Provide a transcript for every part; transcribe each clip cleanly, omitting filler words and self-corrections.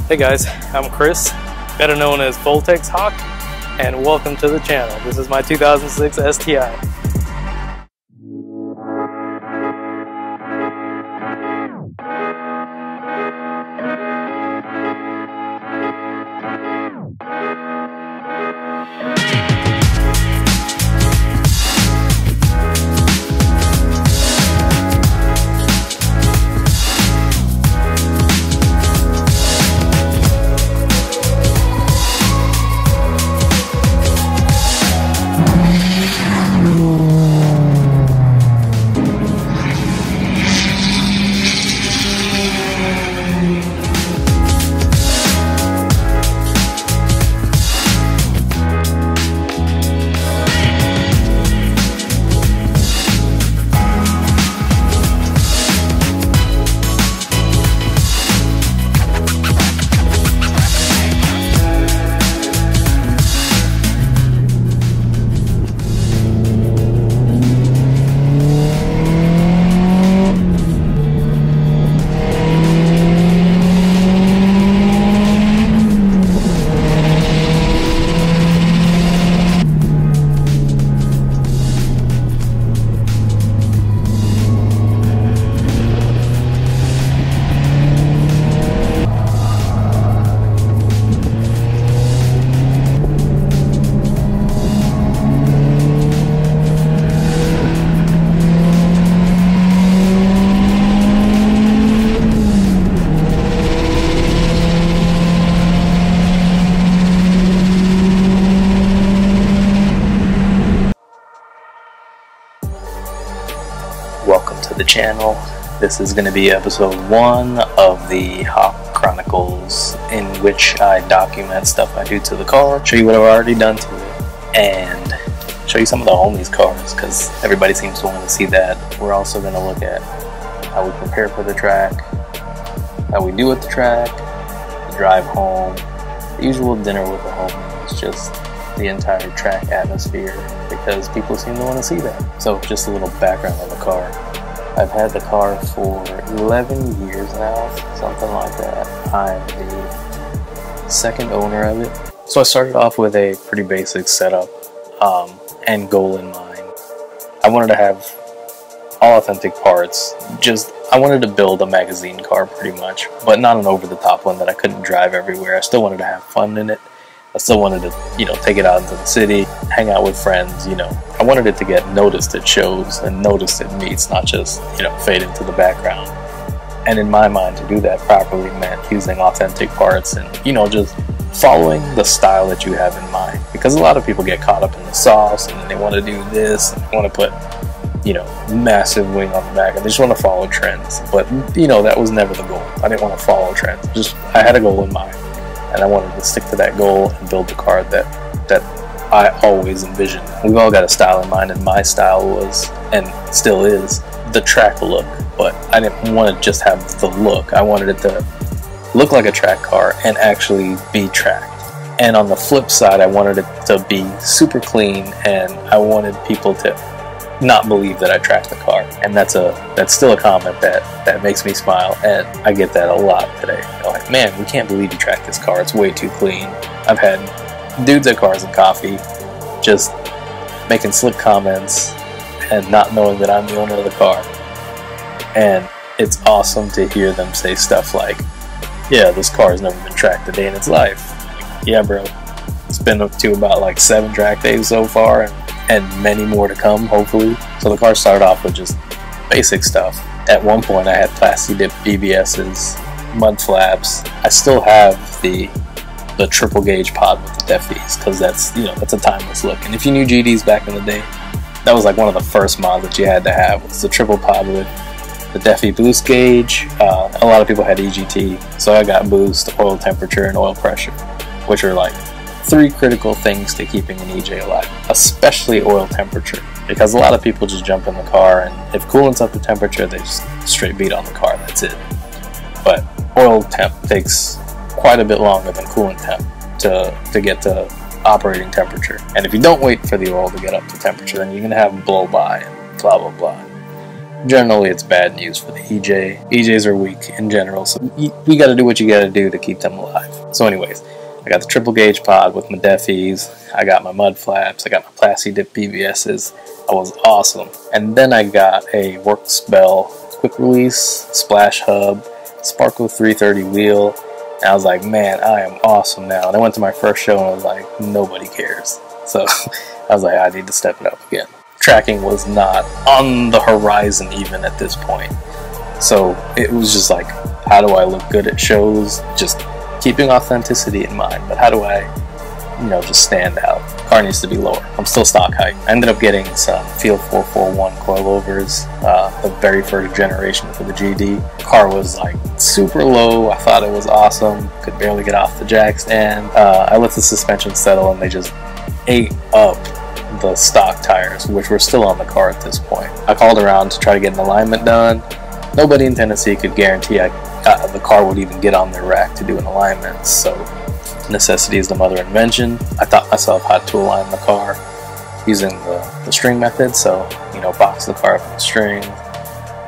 Hey guys, I'm Chris, better known as Voltex Hawk, and welcome to the channel. This is my 2006 STI. Welcome to the channel. This is going to be episode 1 of the Hawk Chronicles, in which I document stuff I do to the car, show you what I've already done to it, and show you some of the homies' cars, because everybody seems to want to see that. We're also going to look at how we prepare for the track, how we do at the track, the drive home, the usual dinner with the homies, just the entire track atmosphere, because people seem to want to see that. So just a little background on the car. I've had the car for 11 years now, something like that. I'm the second owner of it. So I started off with a pretty basic setup and goal in mind. I wanted to have all authentic parts. I wanted to build a magazine car pretty much, but not an over-the-top one that I couldn't drive everywhere. I still wanted to have fun in it. I still wanted to, take it out into the city, hang out with friends, I wanted it to get noticed at shows and noticed at meets, not just, fade into the background. And in my mind, to do that properly meant using authentic parts and, just following the style that you have in mind. Because a lot of people get caught up in the sauce and then they want to do this and they want to put, massive wing on the back and they just want to follow trends. But, that was never the goal. I didn't want to follow trends. I had a goal in mind. And I wanted to stick to that goal and build the car that I always envisioned. We've all got a style in mind, and my style was, and still is, the track look. But I didn't want to just have the look. I wanted it to look like a track car and actually be tracked. And on the flip side, I wanted it to be super clean, and I wanted people to not believe that I tracked the car. And that's still a comment that makes me smile, and I get that a lot today. They're like, man, we can't believe you tracked this car, it's way too clean. I've had dudes at Cars and Coffee just making slick comments and not knowing that I'm the owner of the car. And it's awesome to hear them say stuff like, yeah, this car has never been tracked a day in its life. Yeah, bro, it's been up to about like 7 track days so far, and many more to come, hopefully. So the car started off with just basic stuff. At one point I had plasti dip BBS's, mud flaps. I still have the triple gauge pod with the Deffies, because that's a timeless look. And if you knew GDs back in the day, that was like one of the first mods that you had to have, was the triple pod with the Deffi boost gauge. A lot of people had EGT, so I got boost, oil temperature, and oil pressure, which are like 3 critical things to keeping an EJ alive, especially oil temperature, because a lot of people just jump in the car and if coolant's up to temperature, they just straight beat on the car, that's it. But oil temp takes quite a bit longer than coolant temp to get to operating temperature. And if you don't wait for the oil to get up to temperature, then you're going to have blow by and blah blah blah. generally it's bad news for the EJ. EJs are weak in general, so you got to do what you got to do to keep them alive. So anyways, I got the triple gauge pod with my Deffies, I got my mud flaps, I got my Plasti Dip BBSs. I was awesome. And then I got a Works Bell quick release, splash hub, Sparco 330 wheel, and I was like, man, I am awesome now. And I went to my first show and I was like, nobody cares. So I was like, I need to step it up again. Tracking was not on the horizon even at this point. So it was just like, how do I look good at shows? Just keeping authenticity in mind, but how do I, just stand out? Car needs to be lower. I'm still stock height. I ended up getting some Field 441 coilovers, the very first generation for the GD. The car was like super low. I thought it was awesome. Could barely get off the jack stand. I let the suspension settle and they just ate up the stock tires, which were still on the car at this point. I called around to try to get an alignment done. Nobody in Tennessee could guarantee the car would even get on their rack to do an alignment, so necessity is the mother of invention. I taught myself how to align the car using the string method, so box the car up in the string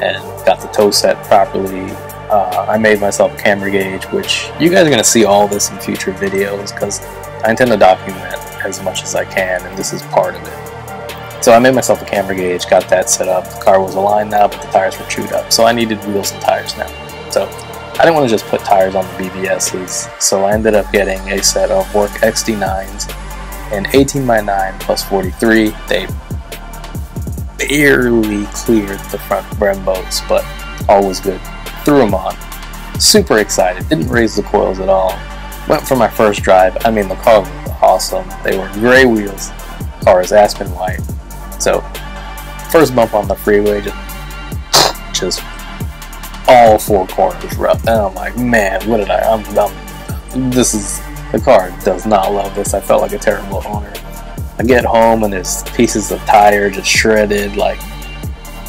and got the toe set properly. I made myself a camera gauge, which you guys are going to see all this in future videos because I intend to document as much as I can, and this is part of it. So I made myself a camera gauge, got that set up. The car was aligned now, but the tires were chewed up, so I needed wheels and tires now. So I didn't want to just put tires on the BBSs, so I ended up getting a set of Work XD9s and 18x9 plus 43. They barely cleared the front Brembos, but all was good. Threw them on. Super excited. Didn't raise the coils at all. Went for my first drive. I mean, the car was awesome. They were gray wheels. The car is Aspen white. So, first bump on the freeway, just all four corners rough. And I'm like, man, what did the car does not love this. I felt like a terrible owner. I get home and there's pieces of tire just shredded, like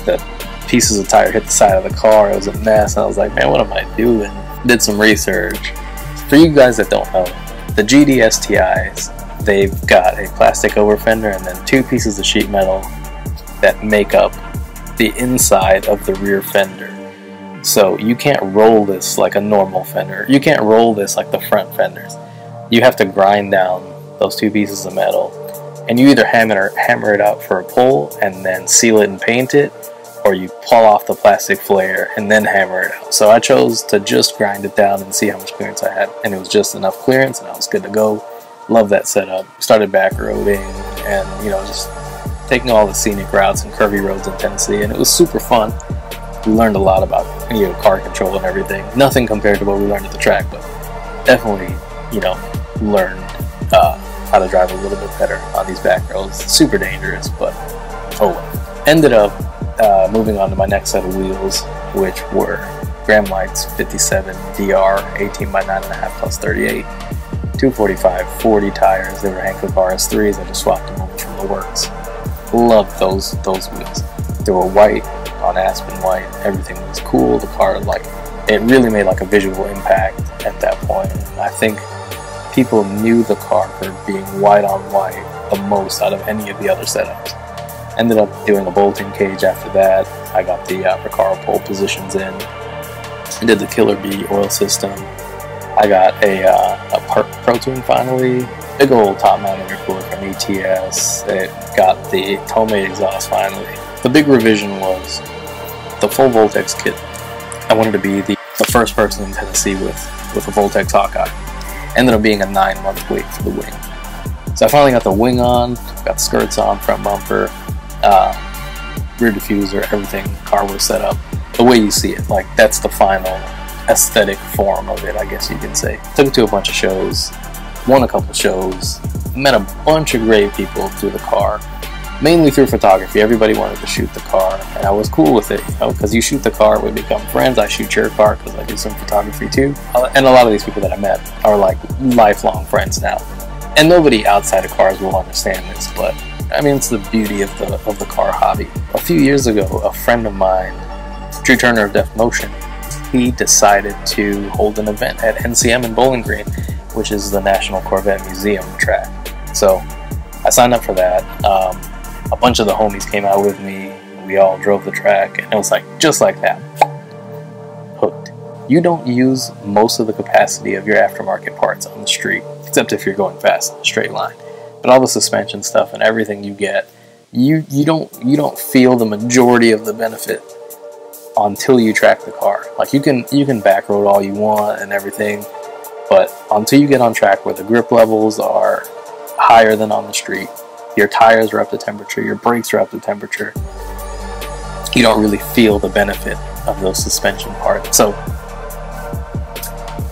the pieces of tire hit the side of the car. It was a mess. And I was like, man, what am I doing? Did some research. For you guys that don't know, the GD STIs, they've got a plastic over fender and then two pieces of sheet metal that make up the inside of the rear fender. So you can't roll this like a normal fender. You can't roll this like the front fenders. You have to grind down those two pieces of metal, and you either hammer it out for a pull and then seal it and paint it, or you pull off the plastic flare and then hammer it out. So I chose to just grind it down and see how much clearance I had, and it was just enough clearance and I was good to go. Love that setup. Started back roading and just taking all the scenic routes and curvy roads in Tennessee, and it was super fun. We learned a lot about car control and everything. Nothing compared to what we learned at the track, but definitely learned how to drive a little bit better on these back roads. Super dangerous, but oh well. Ended up moving on to my next set of wheels, which were Graham Lights 57 DR 18x9.5 plus 38, 245 40 tires. They were Hankook RS3s. I just swapped them over from the Works. Loved those wheels. They were white on Aspen white. Everything was cool. The car, it really made like a visual impact at that point. I think people knew the car for being white on white the most out of any of the other setups. Ended up doing a bolting cage after that. I got the Recaro pole positions in. I did the Killer Bee oil system. I got a Pro Tune finally. Big old top mount intercooler from ETS. It got the Tomei exhaust finally. The big revision was the full Voltex kit. I wanted to be the first person in Tennessee with a Voltex Hawkeye. Ended up being a 9-month wait for the wing. So I finally got the wing on, got skirts on, front bumper, rear diffuser, everything, car was set up the way you see it. That's the final aesthetic form of it, I guess you can say. Took it to a bunch of shows, won a couple shows, met a bunch of great people through the car, mainly through photography. Everybody wanted to shoot the car, and I was cool with it, because you shoot the car, we become friends. I shoot your car because I do some photography too. And a lot of these people that I met are lifelong friends now. And nobody outside of cars will understand this, but I mean, it's the beauty of the car hobby. A few years ago, a friend of mine, Drew Turner of Def Motion, he decided to hold an event at NCM in Bowling Green, which is the National Corvette Museum track. So I signed up for that. A bunch of the homies came out with me. we all drove the track, and it was like, just like that, hooked. You don't use most of the capacity of your aftermarket parts on the street, except if you're going fast in a straight line. But all the suspension stuff and everything you get, you don't feel the majority of the benefit until you track the car. Like you can back road all you want and everything, but until you get on track where the grip levels are higher than on the street, your tires are up to temperature, your brakes are up to temperature, you don't really feel the benefit of those suspension parts. So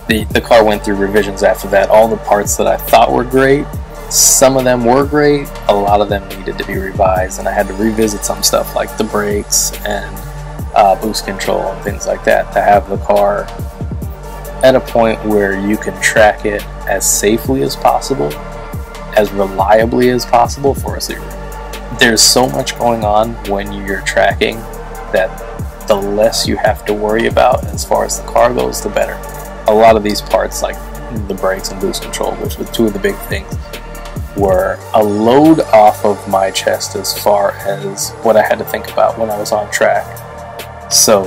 the car went through revisions after that. All the parts that I thought were great, some of them were great, a lot of them needed to be revised, and I had to revisit some stuff like the brakes and boost control and things like that to have the car at a point where you can track it as safely as possible, as reliably as possible for a Subaru. There's so much going on when you're tracking that the less you have to worry about as far as the car goes, the better. A lot of these parts, like the brakes and boost control, which were two of the big things, were a load off of my chest as far as what I had to think about when I was on track. So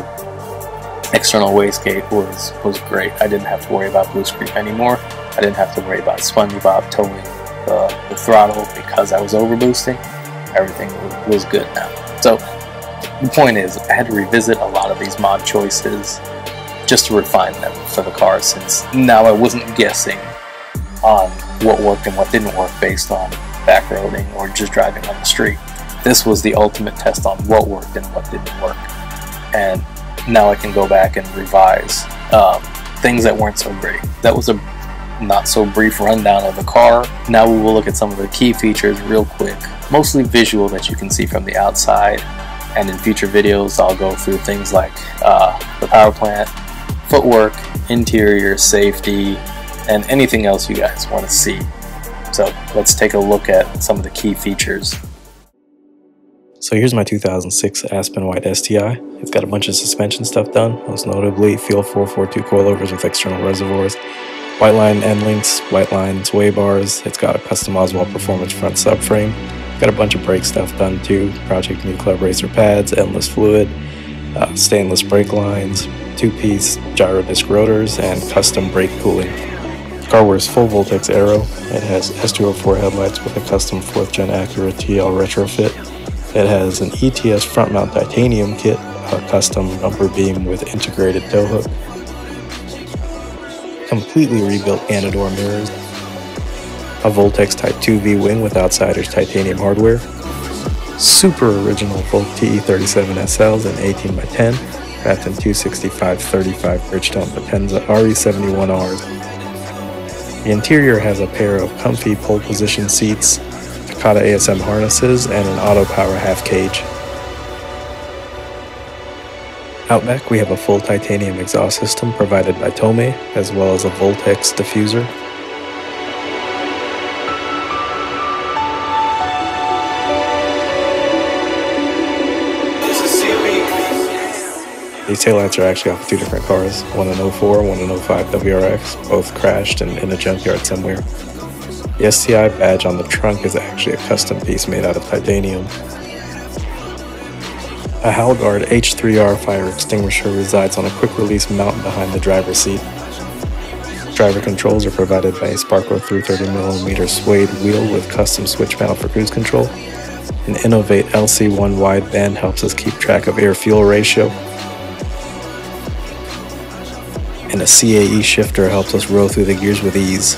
external wastegate was great. I didn't have to worry about boost creep anymore. I didn't have to worry about SpongeBob towing the throttle because I was over boosting. Everything was good now. So the point is, I had to revisit a lot of these mod choices just to refine them for the car, since now I wasn't guessing on what worked and what didn't work based on backroading or just driving on the street. This was the ultimate test on what worked and what didn't work. And now I can go back and revise things that weren't so great. That was a not so brief rundown of the car. Now we will look at some of the key features real quick, mostly visual that you can see from the outside, and in future videos I'll go through things like the power plant, footwork, interior, safety, and anything else you guys want to see. So let's take a look at some of the key features. So here's my 2006 Aspen White STI. It's got a bunch of suspension stuff done, most notably Feel 442 coilovers with external reservoirs, white line end links, white line sway bars. It's got a custom Oswald Performance front subframe. Got a bunch of brake stuff done too. Project New Club Racer pads, endless fluid, stainless brake lines, 2-piece gyro disc rotors, and custom brake cooling. The car wears full Voltex aero. It has S204 headlights with a custom 4th gen Acura TL retrofit. It has an ETS front mount titanium kit, a custom bumper beam with integrated tow hook, completely rebuilt Ganador mirrors, a Voltex Type 2V wing with Outsiders titanium hardware, super original Volt TE37 SLs in 18x10, wrapped in 265/35 Bridgestone Potenza RE71Rs. The interior has a pair of comfy pole position seats, Takata ASM harnesses, and an auto power half cage. Out back we have a full titanium exhaust system provided by Tomei, as well as a Voltex diffuser. These taillights are actually off of two different cars, one in 04, one in 05 WRX, both crashed and in a junkyard somewhere. The STI badge on the trunk is actually a custom piece made out of titanium. A Halgard H3R fire extinguisher resides on a quick release mount behind the driver's seat. Driver controls are provided by a Sparco 330mm suede wheel with custom switch panel for cruise control. An Innovate LC1 wideband helps us keep track of air-fuel ratio. And a CAE shifter helps us roll through the gears with ease.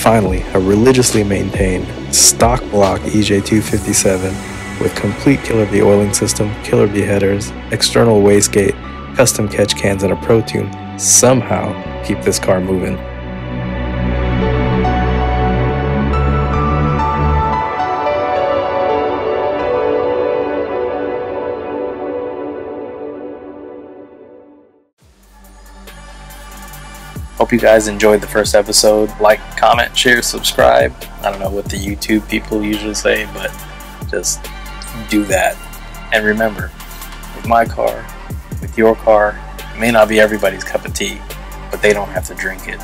Finally, a religiously maintained stock block EJ257 with complete Killer Bee oiling system, Killer Bee headers, external wastegate, custom catch cans, and a Pro Tune somehow keep this car moving. Hope you guys enjoyed the first episode. Like, comment, share, subscribe. I don't know what the YouTube people usually say, but just do that. And remember, with my car, with your car, it may not be everybody's cup of tea, but they don't have to drink it.